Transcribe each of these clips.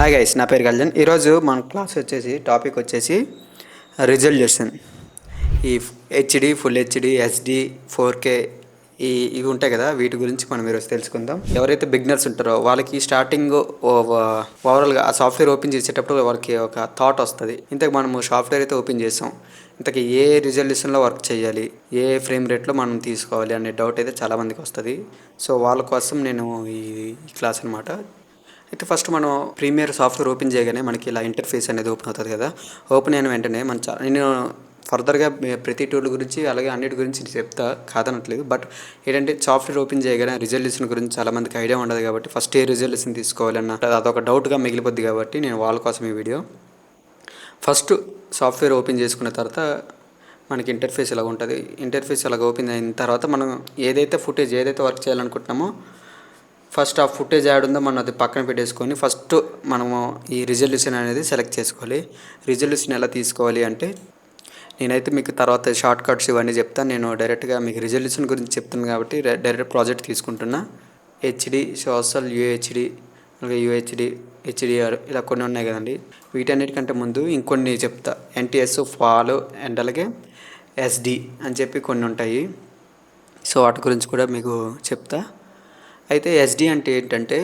Hi guys, నా పేరు కళ్యాణ్. ఈరోజు మన క్లాస్ వచ్చేసి టాపిక్ వచ్చేసి రిజల్యూషన్. ఈ HD, full HD, SD, 4K ఇవి ఉంటాయి కదా, వీటి గురించి మనం ఈరోజు తెలుసుకుందాం. ఎవరైతే బిగినర్స్ ఉంటారో వాళ్ళకి స్టార్టింగ్ ఓవరాల్గా ఆ సాఫ్ట్వేర్ ఓపెన్ చేసేటప్పుడు వాళ్ళకి ఒక థాట్ వస్తుంది. ఇంతకు మనము సాఫ్ట్వేర్ అయితే ఓపెన్ చేసాం, ఇంతకీ ఏ రిజల్యూషన్లో వర్క్ చేయాలి, ఏ ఫ్రేమ్ రేట్లో మనం తీసుకోవాలి అనే డౌట్ అయితే చాలామందికి వస్తుంది. సో వాళ్ళ కోసం నేను ఈ క్లాస్ అనమాట. అయితే ఫస్ట్ మనం ప్రీమియర్ సాఫ్ట్వేర్ ఓపెన్ చేయగానే మనకి ఇలా ఇంటర్ఫేస్ అనేది ఓపెన్ అవుతుంది కదా. ఓపెన్ అయిన వెంటనే నేను ఫర్దర్గా ప్రతి టూల్ గురించి అలాగే అన్నిటి గురించి చెప్తా, కాదనట్లేదు. బట్ ఏంటంటే సాఫ్ట్వేర్ ఓపెన్ చేయగానే రిజల్యూషన్ గురించి చాలామందికి ఐడియా ఉండదు కాబట్టి ఫస్ట్ ఏ రిజల్యూషన్ తీసుకోవాలన్న అదొక డౌట్గా మిగిలిపోద్ది కాబట్టి నేను వాళ్ళ కోసం ఈ వీడియో. ఫస్ట్ సాఫ్ట్వేర్ ఓపెన్ చేసుకున్న తర్వాత మనకి ఇంటర్ఫేస్ ఇలా ఉంటుంది. ఇంటర్ఫేస్ అలాగ ఓపెన్ అయిన తర్వాత మనం ఏదైతే వర్క్ చేయాలనుకుంటున్నామో ఫస్ట్ ఆ ఫుటేజ్ యాడ్ ఉందో మనం అది పక్కన పెట్టేసుకొని ఫస్ట్ మనము ఈ రిజల్యూషన్ అనేది సెలెక్ట్ చేసుకోవాలి. రిజల్యూషన్ ఎలా తీసుకోవాలి అంటే నేనైతే మీకు తర్వాత షార్ట్ కట్స్ ఇవన్నీ చెప్తాను. నేను డైరెక్ట్గా మీకు రిజల్యూషన్ గురించి చెప్తాను కాబట్టి డైరెక్ట్ ప్రాజెక్ట్ తీసుకుంటున్నా. హెచ్డి, సోషల్, యూహెచ్డి, అలాగే యూహెచ్డి, హెచ్డిఆర్ ఇలా కొన్ని ఉన్నాయి కదండి. వీటన్నిటికంటే ముందు ఇంకొన్ని చెప్తా. ఎన్టీఎస్, ఫాల్ అండ్ అలాగే ఎస్డి అని చెప్పి కొన్ని ఉంటాయి. సో వాటి గురించి కూడా మీకు చెప్తా. అయితే ఎస్డి అంటే ఏంటంటే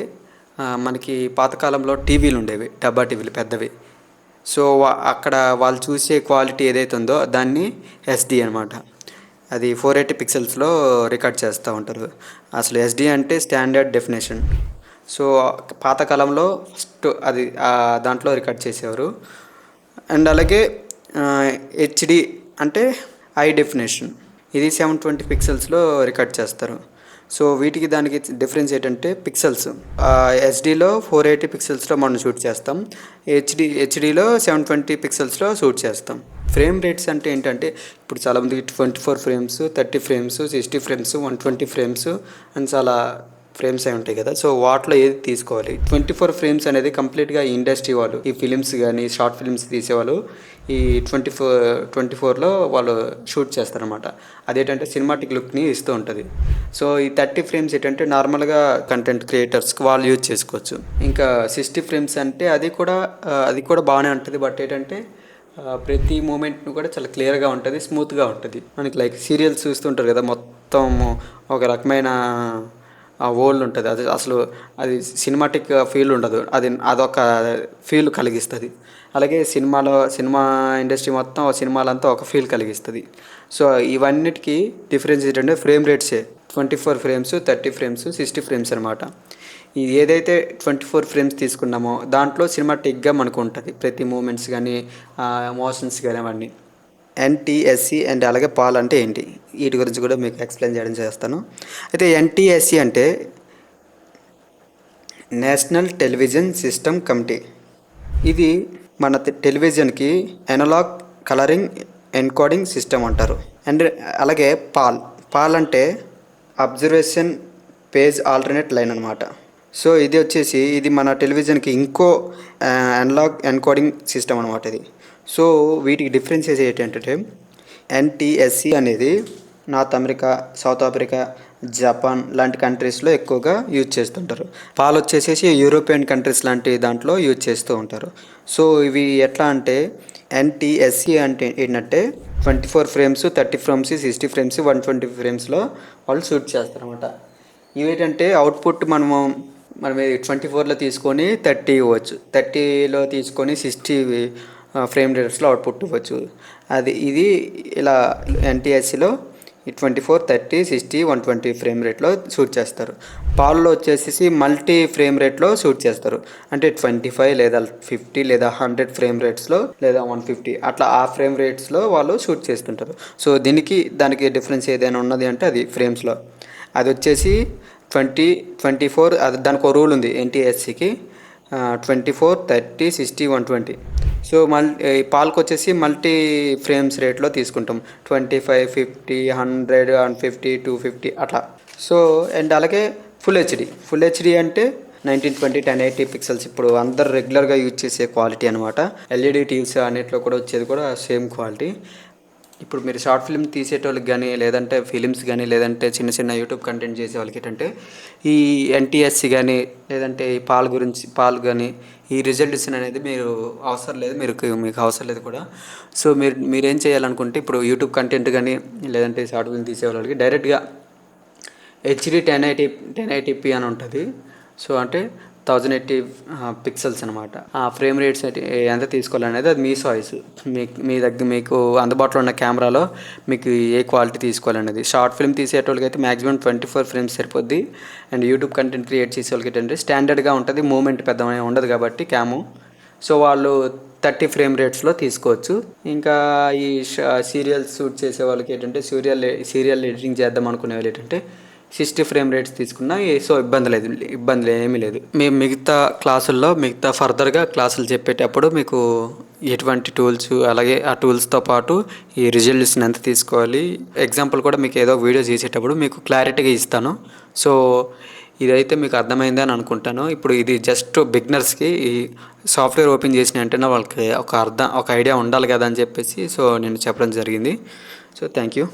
మనకి పాతకాలంలో టీవీలు ఉండేవి, డబ్బా టీవీలు పెద్దవి. సో అక్కడ వాళ్ళు చూసే క్వాలిటీ ఏదైతే ఉందో దాన్ని ఎస్డి అనమాట. అది 480 పిక్సెల్స్లో రికార్డ్ చేస్తూ ఉంటారు. అసలు ఎస్డి అంటే స్టాండర్డ్ డెఫినేషన్. సో పాతకాలంలో ఫస్ట్ అది దాంట్లో రికార్డ్ చేసేవారు. అండ్ అలాగే హెచ్డి అంటే హై డెఫినేషన్, ఇది 720 పిక్సెల్స్లో రికార్డ్ చేస్తారు. సో వీటికి దానికి డిఫరెన్స్ ఏంటంటే పిక్సెల్స్. ఎస్డీలో 480 పిక్సెల్స్లో మనం షూట్ చేస్తాం, హెచ్డీలో 720 పిక్సెల్స్లో షూట్ చేస్తాం. ఫ్రేమ్ రేట్స్ అంటే ఏంటంటే ఇప్పుడు చాలామందికి 24 ఫ్రేమ్స్, 30 ఫ్రేమ్స్, 60 ఫ్రేమ్స్, 120 ఫ్రేమ్స్ అని చాలా ఫ్రేమ్స్ అయి ఉంటాయి కదా. సో వాటిలో ఏది తీసుకోవాలి? 24 ఫ్రేమ్స్ అనేది కంప్లీట్గా ఇండస్ట్రీ వాళ్ళు, ఈ ఫిలిమ్స్ కానీ షార్ట్ ఫిలిమ్స్ తీసేవాళ్ళు ఈ 24లో వాళ్ళు షూట్ చేస్తారనమాట. అదేంటంటే సినిమాటిక్ లుక్ని ఇస్తూ ఉంటుంది. సో ఈ 30 ఫ్రేమ్స్ ఏంటంటే నార్మల్గా కంటెంట్ క్రియేటర్స్కి వాళ్ళు యూజ్ చేసుకోవచ్చు. ఇంకా 60 ఫ్రేమ్స్ అంటే అది కూడా బాగానే ఉంటుంది. బట్ ఏంటంటే ప్రతి మూమెంట్ను కూడా చాలా క్లియర్గా ఉంటుంది, స్మూత్గా ఉంటుంది. మనకి లైక్ సీరియల్స్ చూస్తుంటారు కదా, మొత్తం ఒక రకమైన వరల్డ్ ఉంటుంది. అది సినిమాటిక్ ఫీల్ ఉండదు, అదొక ఫీల్ కలిగిస్తుంది. అలాగే సినిమా ఇండస్ట్రీ మొత్తం సినిమాలంతా ఒక ఫీల్ కలిగిస్తుంది. సో ఇవన్నిటికీ డిఫరెన్స్ ఏంటంటే ఫ్రేమ్ రేట్సే. 24 ఫ్రేమ్స్, 30 ఫ్రేమ్స్, 60 ఫ్రేమ్స్ అనమాట. ఇది ఏదైతే 24 ఫ్రేమ్స్ తీసుకున్నామో దాంట్లో సినిమాటిక్గా మనకు ఉంటుంది, ప్రతి మూమెంట్స్ కానీ మోషన్స్ కానీ అవన్నీ. ఎన్టీఎస్సి అండ్ అలాగే పాల్ అంటే ఏంటి, వీటి గురించి కూడా మీకు ఎక్స్ప్లెయిన్ చేయడం చేస్తాను. అయితే ఎన్టీఎస్సి అంటే నేషనల్ టెలివిజన్ సిస్టమ్ కమిటీ. ఇది మన టెలివిజన్కి అనలాగ్ కలరింగ్ ఎన్కోడింగ్ సిస్టమ్ అంటారు. అండ్ అలాగే పాల్ అంటే అబ్జర్వేషన్ పేజ్ ఆల్టర్నేట్ లైన్ అనమాట. సో ఇది మన టెలివిజన్కి ఇంకో అనలాగ్ ఎన్కోడింగ్ సిస్టమ్ అనమాట ఇది. సో వీటికి డిఫరెన్సెస్ ఏంటంటే ఎన్టీఎస్సి అనేది north America, south Africa, Japan లాంటి కంట్రీస్లో ఎక్కువగా యూజ్ చేస్తుంటారు. పాల్ వచ్చేసేసి యూరోపియన్ కంట్రీస్ లాంటి దాంట్లో యూజ్ చేస్తూ ఉంటారు. సో ఇవి ఎట్లా అంటే ఎన్టీఎస్సి అంటే ఏంటంటే 24 ఫ్రేమ్స్, 30 ఫ్రేమ్స్, 60 ఫ్రేమ్స్, 120 ఫ్రేమ్స్లో వాళ్ళు షూట్ చేస్తారనమాట. ఇవేంటంటే అవుట్పుట్ మనం 24లో తీసుకొని 30 ఇవ్వచ్చు, 30లో తీసుకొని 60 ఫ్రేమ్ రేట్స్లో అవుట్పుట్ ఇవ్వచ్చు. ఇది ఇలా ఎన్టీఎస్సిలో 24, 30, 60, 120 ఫ్రేమ్ రేట్లో షూట్ చేస్తారు. పాల్లో వచ్చేసి మల్టీ ఫ్రేమ్ రేట్లో షూట్ చేస్తారు. అంటే 25 లేదా 50 లేదా 100 ఫ్రేమ్ రేట్స్లో లేదా 150 అట్లా ఆ ఫ్రేమ్ రేట్స్లో వాళ్ళు షూట్ చేస్తుంటారు. సో దానికి డిఫరెన్స్ ఏదైనా ఉన్నది అంటే అది ఫ్రేమ్స్లో. అది వచ్చేసి 24, అది దానికి ఒక రూల్ ఉంది ఎన్టీఎస్సికి, 24, 30, 60, 120. సో పాల్కి వచ్చేసి మల్టీ ఫ్రేమ్స్ రేట్లో తీసుకుంటాం, 25, 50, 100, 150, 250 అట్లా. సో అండ్ అలాగే ఫుల్ హెచ్డి అంటే 1920, 1080 పిక్సెల్స్, ఇప్పుడు అందరు రెగ్యులర్గా యూజ్ చేసే క్వాలిటీ అనమాట. ఎల్ఈడి టీవీస్ అన్నిట్లో కూడా వచ్చేది కూడా సేమ్ క్వాలిటీ. ఇప్పుడు మీరు షార్ట్ ఫిల్మ్ తీసేటోళ్ళకి కానీ లేదంటే ఫిలిమ్స్ కానీ లేదంటే చిన్న చిన్న యూట్యూబ్ కంటెంట్ చేసే వాళ్ళకి ఏంటంటే ఈ ఎన్టీఎస్సి కానీ లేదంటే ఈ పాలు కానీ ఈ రిజల్యూషన్ అనేది మీరు అవసరం లేదు, మీకు అవసరం లేదు కూడా. సో మీరేం చేయాలనుకుంటే ఇప్పుడు యూట్యూబ్ కంటెంట్ కానీ లేదంటే షార్ట్ ఫిల్మ్ తీసే వాళ్ళకి డైరెక్ట్గా హెచ్డి 1080p అని ఉంటుంది. సో అంటే 1080 పిక్సెల్స్ అనమాట. ఆ ఫ్రేమ్ రేట్స్ ఎంత తీసుకోవాలనేది అది మీ చాయిస్. మీకు అందుబాటులో ఉన్న కెమెరాలో మీకు ఏ క్వాలిటీ తీసుకోవాలనేది. షార్ట్ ఫిల్మ్ తీసేటోళ్ళకి అయితే మ్యాక్సిమం 24 ఫ్రేమ్స్ సరిపోద్ది. అండ్ యూట్యూబ్ కంటెంట్ క్రియేట్ చేసే వాళ్ళకి ఏంటంటే స్టాండర్డ్గా ఉంటుంది, మూమెంట్ పెద్ద ఉండదు కాబట్టి క్యాము. సో వాళ్ళు 30 ఫ్రేమ్ రేట్స్లో తీసుకోవచ్చు. ఇంకా ఈ సీరియల్ షూట్ చేసే వాళ్ళకి ఏంటంటే సీరియల్ ఎడిటింగ్ చేద్దాం అనుకునే వాళ్ళు ఏంటంటే 60 ఫ్రేమ్ రేట్స్ తీసుకున్నా సో ఇబ్బంది ఏమీ లేదు. మేము మిగతా ఫర్దర్గా క్లాసులు చెప్పేటప్పుడు మీకు ఎటువంటి టూల్స్ అలాగే ఆ టూల్స్తో పాటు ఈ రిజల్యూషన్ ఎంత తీసుకోవాలి ఎగ్జాంపుల్ కూడా మీకు ఏదో వీడియో చేసేటప్పుడు మీకు క్లారిటీగా ఇస్తాను. సో ఇదైతే మీకు అర్థమైంది అని అనుకుంటాను. ఇప్పుడు ఇది జస్ట్ బిగినర్స్కి ఈ సాఫ్ట్వేర్ ఓపెన్ చేసిన వెంటనే వాళ్ళకి ఒక ఐడియా ఉండాలి కదా అని చెప్పేసి సో నేను చెప్పడం జరిగింది. So thank you.